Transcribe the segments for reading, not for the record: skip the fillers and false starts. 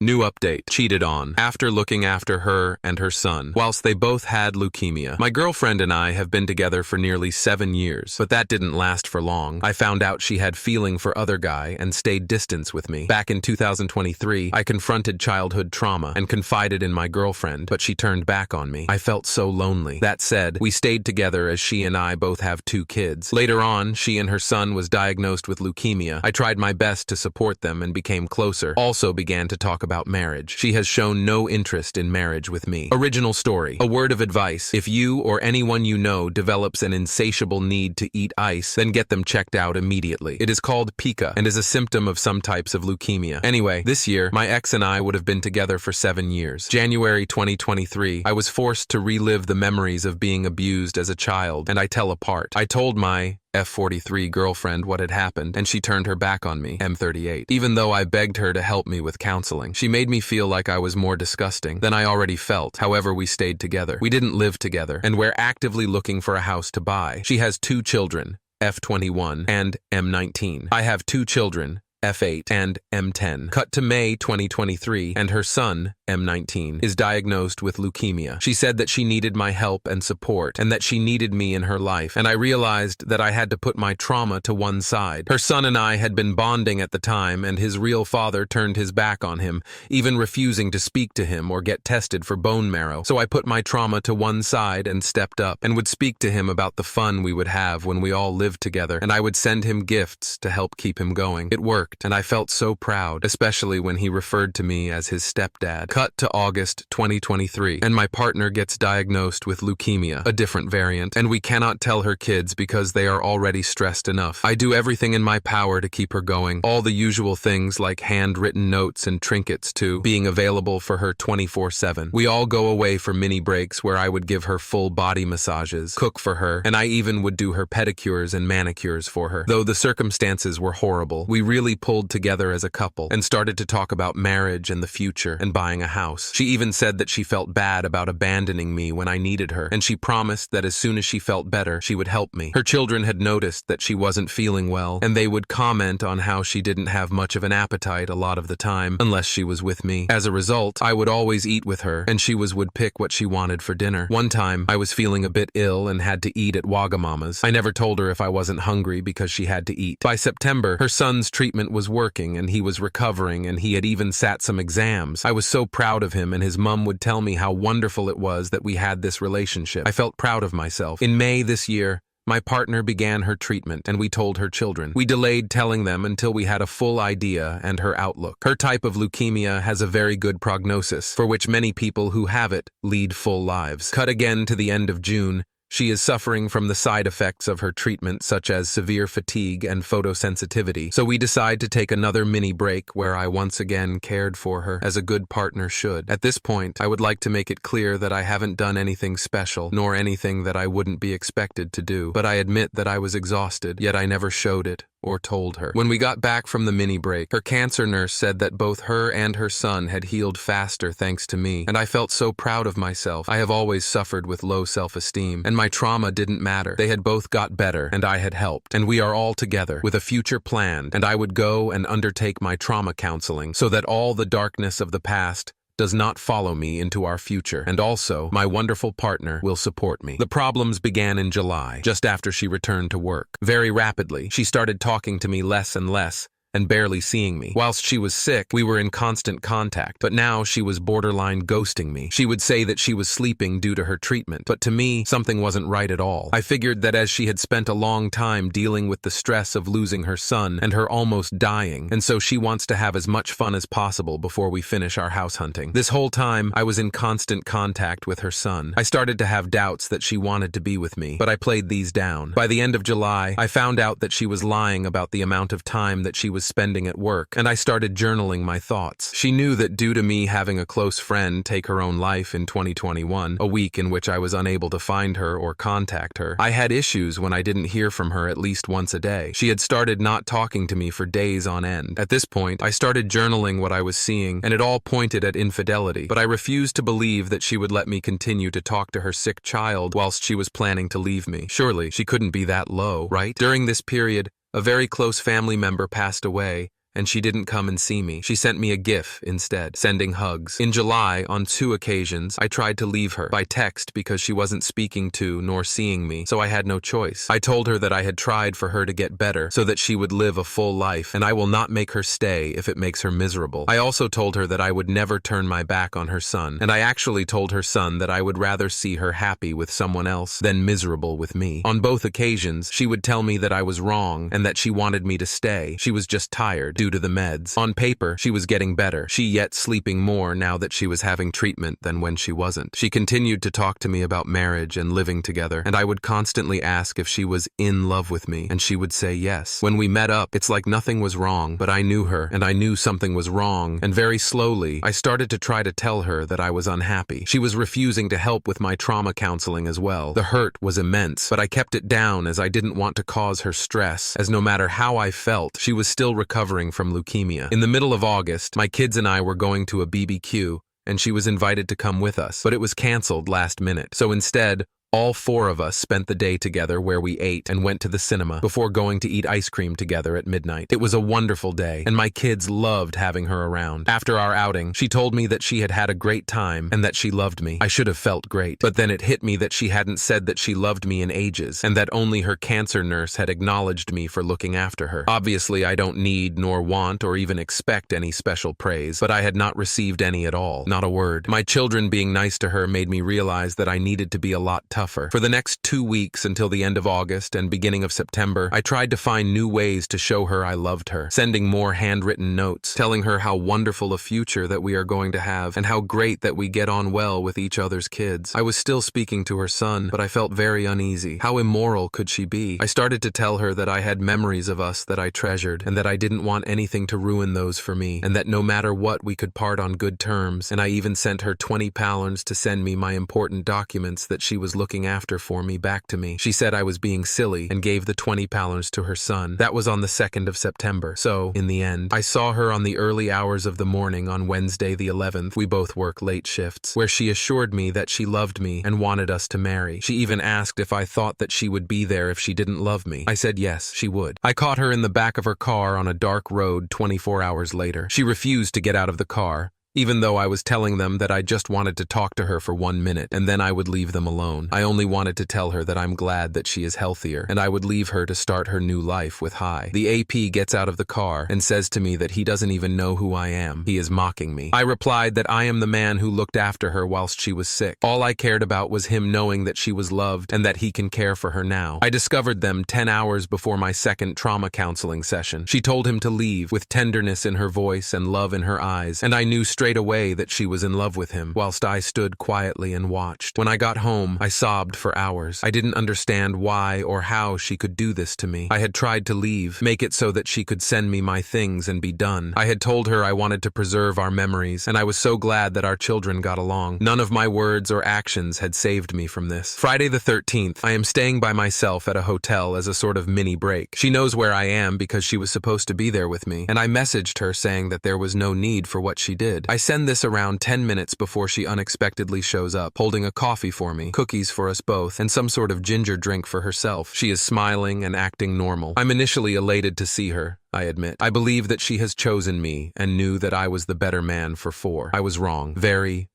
New update. Cheated on. After looking after her and her son, whilst they both had leukemia. My girlfriend and I have been together for nearly 7 years, but that didn't last for long. I found out she had feeling for other guy and stayed distance with me. Back in 2023, I confronted childhood trauma and confided in my girlfriend, but she turned back on me. I felt so lonely. That said, we stayed together as she and I both have 2 kids. Later on, she and her son was diagnosed with leukemia. I tried my best to support them and became closer. Also began to talk about marriage. She has shown no interest in marriage with me. Original story. A word of advice. If you or anyone you know develops an insatiable need to eat ice, then get them checked out immediately. It is called pica and is a symptom of some types of leukemia. Anyway, this year, my ex and I would have been together for 7 years. January 2023, I was forced to relive the memories of being abused as a child, and I tell apart. I told my F43 girlfriend what had happened, and she turned her back on me, M38. Even though I begged her to help me with counseling, she made me feel like I was more disgusting than I already felt. However, we stayed together. We didn't live together, and we're actively looking for a house to buy. She has 2 children, F21 and M19. I have 2 children, F8 and M10. Cut to May 2023, and her son, M19, is diagnosed with leukemia. She said that she needed my help and support, and that she needed me in her life, and I realized that I had to put my trauma to one side. Her son and I had been bonding at the time, and his real father turned his back on him, even refusing to speak to him or get tested for bone marrow. So I put my trauma to one side and stepped up, and would speak to him about the fun we would have when we all lived together, and I would send him gifts to help keep him going. It worked, and I felt so proud, especially when he referred to me as his stepdad. Cut to August 2023, and my partner gets diagnosed with leukemia, a different variant, and we cannot tell her kids because they are already stressed enough. I do everything in my power to keep her going, all the usual things like handwritten notes and trinkets to being available for her 24/7. We all go away for mini breaks where I would give her full body massages, cook for her, and I even would do her pedicures and manicures for her. Though the circumstances were horrible, we really pulled together as a couple and started to talk about marriage and the future and buying a house. She even said that she felt bad about abandoning me when I needed her, and she promised that as soon as she felt better, she would help me. Her children had noticed that she wasn't feeling well, and they would comment on how she didn't have much of an appetite a lot of the time, unless she was with me. As a result, I would always eat with her, and she would pick what she wanted for dinner. One time, I was feeling a bit ill and had to eat at Wagamama's. I never told her if I wasn't hungry because she had to eat. By September, her son's treatment was working, and he was recovering, and he had even sat some exams. I was so proud of him, and his mom would tell me how wonderful it was that we had this relationship. I felt proud of myself. In May this year, my partner began her treatment, and we told her children. We delayed telling them until we had a full idea and her outlook. Her type of leukemia has a very good prognosis, for which many people who have it lead full lives. Cut again to the end of June. She is suffering from the side effects of her treatment, such as severe fatigue and photosensitivity. So we decide to take another mini break where I once again cared for her, as a good partner should. At this point, I would like to make it clear that I haven't done anything special, nor anything that I wouldn't be expected to do. But I admit that I was exhausted, yet I never showed it or told her. When we got back from the mini break, her cancer nurse said that both her and her son had healed faster thanks to me, and I felt so proud of myself. I have always suffered with low self-esteem, and my trauma didn't matter. They had both got better, and I had helped, and we are all together with a future planned, and I would go and undertake my trauma counseling so that all the darkness of the past does not follow me into our future, and also my wonderful partner will support me. The problems began in July, just after she returned to work. Very rapidly, she started talking to me less and less, and barely seeing me. Whilst she was sick, we were in constant contact, but now she was borderline ghosting me. She would say that she was sleeping due to her treatment, but to me, something wasn't right at all. I figured that as she had spent a long time dealing with the stress of losing her son and her almost dying, and so she wants to have as much fun as possible before we finish our house hunting. This whole time, I was in constant contact with her son. I started to have doubts that she wanted to be with me, but I played these down. By the end of July, I found out that she was lying about the amount of time that she was spending at work, and I started journaling my thoughts. She knew that due to me having a close friend take her own life in 2021, a week in which I was unable to find her or contact her, I had issues when I didn't hear from her at least once a day. She had started not talking to me for days on end. At this point, I started journaling what I was seeing, and it all pointed at infidelity, but I refused to believe that she would let me continue to talk to her sick child whilst she was planning to leave me. Surely, she couldn't be that low, right? During this period, a very close family member passed away, and she didn't come and see me. She sent me a GIF instead, sending hugs. In July, on 2 occasions, I tried to leave her by text because she wasn't speaking to nor seeing me, so I had no choice. I told her that I had tried for her to get better so that she would live a full life, and I will not make her stay if it makes her miserable. I also told her that I would never turn my back on her son, and I actually told her son that I would rather see her happy with someone else than miserable with me. On both occasions, she would tell me that I was wrong and that she wanted me to stay. She was just tired due to the meds. On paper, she was getting better, she yet sleeping more now that she was having treatment than when she wasn't. She continued to talk to me about marriage and living together, and I would constantly ask if she was in love with me, and she would say yes. When we met up, it's like nothing was wrong, but I knew her, and I knew something was wrong, and very slowly, I started to try to tell her that I was unhappy. She was refusing to help with my trauma counseling as well. The hurt was immense, but I kept it down as I didn't want to cause her stress, as no matter how I felt, she was still recovering from leukemia. In the middle of August, my kids and I were going to a BBQ, and she was invited to come with us, but it was canceled last minute. So instead, all 4 of us spent the day together where we ate and went to the cinema before going to eat ice cream together at midnight. It was a wonderful day, and my kids loved having her around. After our outing, she told me that she had had a great time and that she loved me. I should have felt great, but then it hit me that she hadn't said that she loved me in ages, and that only her cancer nurse had acknowledged me for looking after her. Obviously, I don't need nor want or even expect any special praise, but I had not received any at all, not a word. My children being nice to her made me realize that I needed to be a lot tougher. For the next 2 weeks until the end of August and beginning of September, I tried to find new ways to show her I loved her, sending more handwritten notes, telling her how wonderful a future that we are going to have and how great that we get on well with each other's kids. I was still speaking to her son, but I felt very uneasy. How immoral could she be? I started to tell her that I had memories of us that I treasured and that I didn't want anything to ruin those for me, and that no matter what we could part on good terms, and I even sent her 20 pounds to send me my important documents that she was looking after for me back to me. She said I was being silly and gave the 20 pounds to her son. That was on the 2nd of September. So, in the end, I saw her on the early hours of the morning on Wednesday the 11th. We both work late shifts, where she assured me that she loved me and wanted us to marry. She even asked if I thought that she would be there if she didn't love me. I said yes, she would. I caught her in the back of her car on a dark road 24 hours later. She refused to get out of the car, even though I was telling them that I just wanted to talk to her for 1 minute, and then I would leave them alone. I only wanted to tell her that I'm glad that she is healthier, and I would leave her to start her new life with Hi. The AP gets out of the car and says to me that he doesn't even know who I am. He is mocking me. I replied that I am the man who looked after her whilst she was sick. All I cared about was him knowing that she was loved and that he can care for her now. I discovered them 10 hours before my second trauma counseling session. She told him to leave, with tenderness in her voice and love in her eyes, and I knew straight away that she was in love with him, whilst I stood quietly and watched. When I got home, I sobbed for hours. I didn't understand why or how she could do this to me. I had tried to leave, make it so that she could send me my things and be done. I had told her I wanted to preserve our memories, and I was so glad that our children got along. None of my words or actions had saved me from this. Friday the 13th, I am staying by myself at a hotel as a sort of mini break. She knows where I am because she was supposed to be there with me, and I messaged her saying that there was no need for what she did. I send this around 10 minutes before she unexpectedly shows up, holding a coffee for me, cookies for us both, and some sort of ginger drink for herself. She is smiling and acting normal. I'm initially elated to see her, I admit. I believe that she has chosen me and knew that I was the better man for 4. I was wrong. Very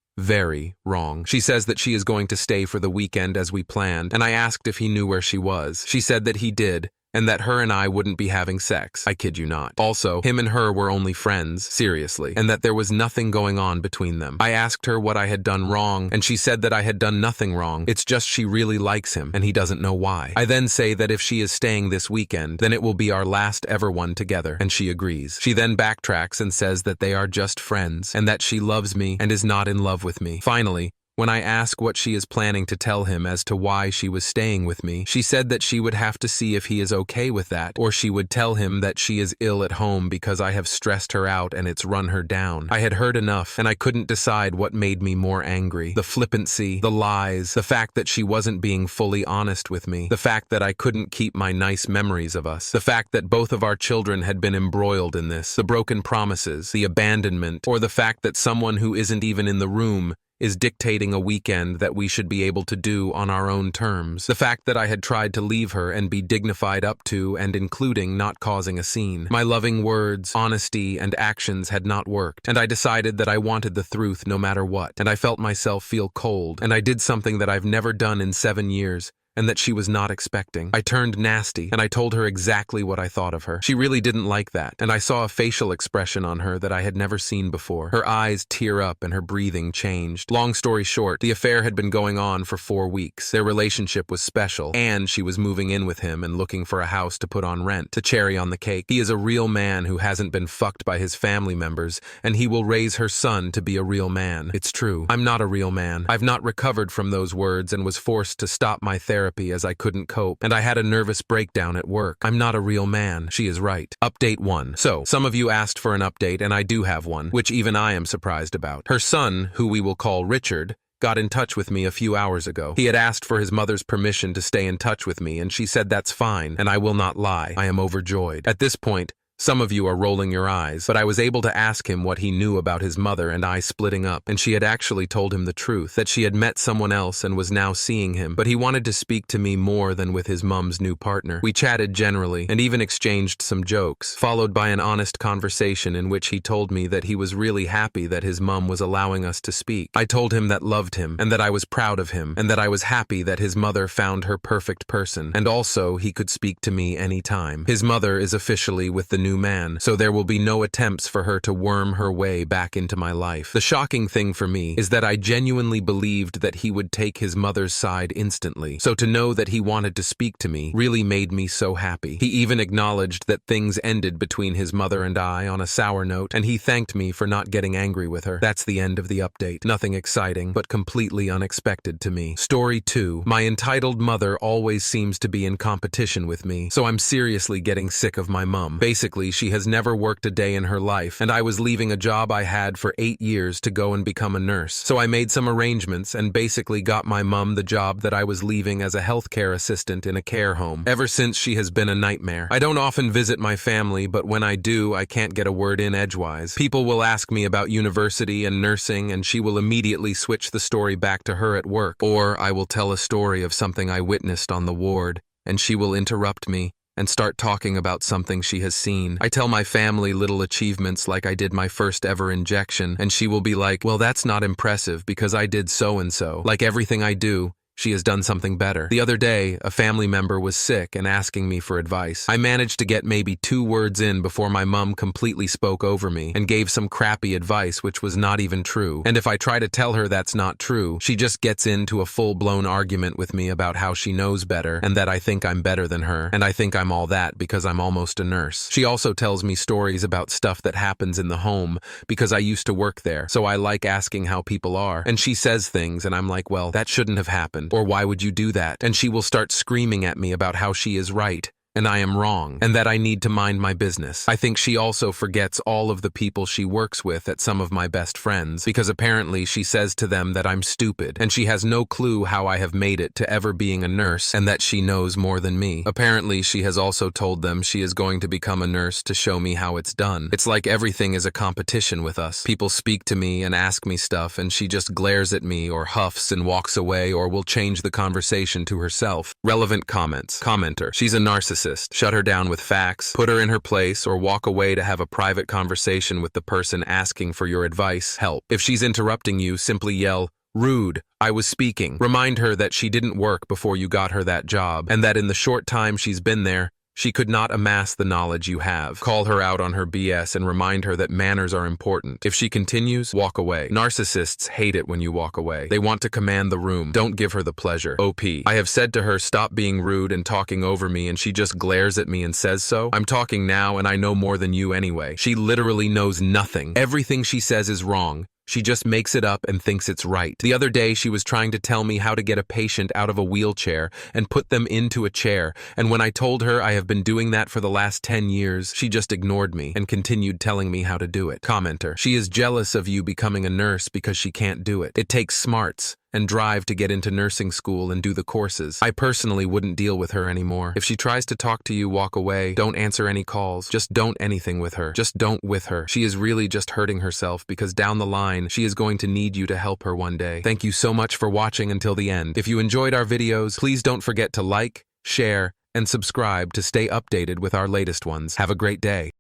wrong. She says that she is going to stay for the weekend as we planned, and I asked if he knew where she was. She said that he did, and that her and I wouldn't be having sex. I kid you not. Also, him and her were only friends, seriously, and that there was nothing going on between them. I asked her what I had done wrong, and she said that I had done nothing wrong. It's just she really likes him, and he doesn't know why. I then say that if she is staying this weekend, then it will be our last ever one together, and she agrees. She then backtracks and says that they are just friends, and that she loves me and is not in love with me. Finally, when I ask what she is planning to tell him as to why she was staying with me, she said that she would have to see if he is okay with that, or she would tell him that she is ill at home because I have stressed her out and it's run her down. I had heard enough, and I couldn't decide what made me more angry. The flippancy, the lies, the fact that she wasn't being fully honest with me, the fact that I couldn't keep my nice memories of us, the fact that both of our children had been embroiled in this, the broken promises, the abandonment, or the fact that someone who isn't even in the room is dictating a weekend that we should be able to do on our own terms. The fact that I had tried to leave her and be dignified up to and including not causing a scene. My loving words, honesty, and actions had not worked, and I decided that I wanted the truth no matter what, and I felt myself feel cold, and I did something that I've never done in 7 years, and that she was not expecting. I turned nasty, and I told her exactly what I thought of her. She really didn't like that, and I saw a facial expression on her that I had never seen before. Her eyes tear up and her breathing changed. Long story short, the affair had been going on for 4 weeks. Their relationship was special, and she was moving in with him and looking for a house to put on rent. The cherry on the cake. He is a real man who hasn't been fucked by his family members, and he will raise her son to be a real man. It's true. I'm not a real man. I've not recovered from those words and was forced to stop my therapy as I couldn't cope, and I had a nervous breakdown at work. I'm not a real man. She is right. Update 1. So, some of you asked for an update, and I do have one, which even I am surprised about. Her son, who we will call Richard, got in touch with me a few hours ago. He had asked for his mother's permission to stay in touch with me, and she said that's fine, and I will not lie. I am overjoyed. At this point, some of you are rolling your eyes, but I was able to ask him what he knew about his mother and I splitting up, and she had actually told him the truth, that she had met someone else and was now seeing him, but he wanted to speak to me more than with his mom's new partner. We chatted generally, and even exchanged some jokes, followed by an honest conversation in which he told me that he was really happy that his mom was allowing us to speak. I told him that loved him, and that I was proud of him, and that I was happy that his mother found her perfect person, and also he could speak to me anytime. His mother is officially with the new man, so there will be no attempts for her to worm her way back into my life. The shocking thing for me is that I genuinely believed that he would take his mother's side instantly, so to know that he wanted to speak to me really made me so happy. He even acknowledged that things ended between his mother and I on a sour note, and he thanked me for not getting angry with her. That's the end of the update. Nothing exciting, but completely unexpected to me. Story 2. My entitled mother always seems to be in competition with me, so I'm seriously getting sick of my mum. Basically, she has never worked a day in her life, and I was leaving a job I had for 8 years to go and become a nurse. So I made some arrangements and basically got my mum the job that I was leaving as a healthcare assistant in a care home. Ever since, she has been a nightmare. I don't often visit my family, but when I do, I can't get a word in edgewise. People will ask me about university and nursing, and she will immediately switch the story back to her at work. Or I will tell a story of something I witnessed on the ward, and she will interrupt me and start talking about something she has seen. I tell my family little achievements like I did my first ever injection, and she will be like, well, that's not impressive because I did so-and-so. Like everything I do, she has done something better. The other day, a family member was sick and asking me for advice. I managed to get maybe 2 words in before my mum completely spoke over me and gave some crappy advice which was not even true. And if I try to tell her that's not true, she just gets into a full-blown argument with me about how she knows better and that I think I'm better than her, and I think I'm all that because I'm almost a nurse. She also tells me stories about stuff that happens in the home because I used to work there, so I like asking how people are. And she says things and I'm like, well, that shouldn't have happened. Or why would you do that? And she will start screaming at me about how she is right and I am wrong, and that I need to mind my business. I think she also forgets all of the people she works with at some of my best friends, because apparently she says to them that I'm stupid, and she has no clue how I have made it to ever being a nurse, and that she knows more than me. Apparently she has also told them she is going to become a nurse to show me how it's done. It's like everything is a competition with us. People speak to me and ask me stuff, and she just glares at me or huffs and walks away, or will change the conversation to herself. Relevant comments. Commenter: she's a narcissist. Shut her down with facts, put her in her place, or walk away to have a private conversation with the person asking for your advice. Help. If she's interrupting you, simply yell, "Rude, I was speaking." Remind her that she didn't work before you got her that job, and that in the short time she's been there, she could not amass the knowledge you have. Call her out on her BS and remind her that manners are important. If she continues, walk away. Narcissists hate it when you walk away. They want to command the room. Don't give her the pleasure. OP. I have said to her, stop being rude and talking over me, and she just glares at me and says so. I'm talking now and I know more than you anyway. She literally knows nothing. Everything she says is wrong. She just makes it up and thinks it's right. The other day, she was trying to tell me how to get a patient out of a wheelchair and put them into a chair, and when I told her I have been doing that for the last 10 years, she just ignored me and continued telling me how to do it. Commenter: she is jealous of you becoming a nurse because she can't do it. It takes smarts, and drive to get into nursing school and do the courses. I personally wouldn't deal with her anymore. If she tries to talk to you, walk away. Don't answer any calls. Just don't anything with her. Just don't with her. She is really just hurting herself because down the line, she is going to need you to help her one day. Thank you so much for watching until the end. If you enjoyed our videos, please don't forget to like, share, and subscribe to stay updated with our latest ones. Have a great day.